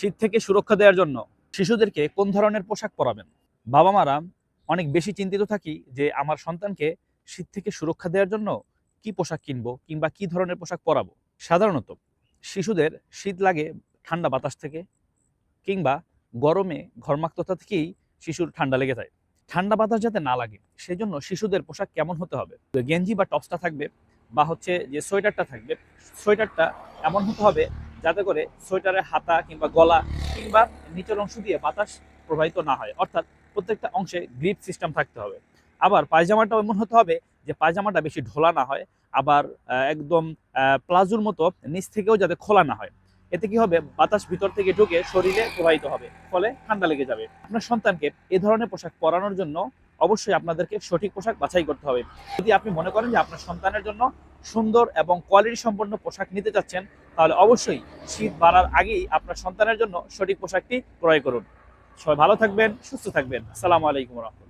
শীত থেকে সুরক্ষা দেওয়ার জন্য শিশুদেরকে কোন ধরনের পোশাক পরাবেন? বাবা মারা অনেক বেশি চিন্তিত থাকি যে আমার সন্তানকে শীত থেকে সুরক্ষা দেওয়ার জন্য কি পোশাক কিনবো কিংবা কি ধরনের পোশাক পরাবো। সাধারণত শিশুদের শীত লাগে ঠান্ডা বাতাস থেকে কিংবা গরমে ঘর্মাক্ততা থেকেই শিশুর ঠান্ডা লেগে যায়। ঠান্ডা বাতাস যাতে না লাগে সেজন্য শিশুদের পোশাক কেমন হতে হবে? গেঞ্জি বা টপসটা থাকবে বা হচ্ছে যে সোয়েটারটা থাকবে, সোয়েটারটা এমন হতে হবে যাতে করে সোয়েটারের হাতা কিংবা গলা কিংবা নিচের অংশ দিয়ে বাতাস প্রবাহিত না হয়, অর্থাৎ প্রত্যেকটা অংশে গ্রিপ সিস্টেম থাকতে হবে। আবার পায়জামাটাও এমন হতে হবে যে পায়জামাটা বেশি ঢোলা না হয়, আবার একদম প্লাজোর মতো নিচ থেকেও যাতে খোলা না হয়। এতে কি হবে, বাতাস ভিতর থেকে ঢুকে শরীরে প্রবাহিত হবে, ফলে ঠান্ডা লেগে যাবে। আপনার সন্তানকে এ ধরনের পোশাক পরানোর জন্য অবশ্যই আপনাদেরকে সঠিক পোশাক বাছাই করতে হবে। যদি আপনি মনে করেন যে আপনার সন্তানের জন্য সুন্দর এবং কোয়ালিটি সম্পন্ন পোশাক নিতে চাচ্ছেন, তাহলে অবশ্যই শীত বাড়ার আগেই আপনার সন্তানের জন্য সঠিক পোশাকটি ক্রয় করুন। সবাই ভালো থাকবেন, সুস্থ থাকবেন। আসসালামু আলাইকুম।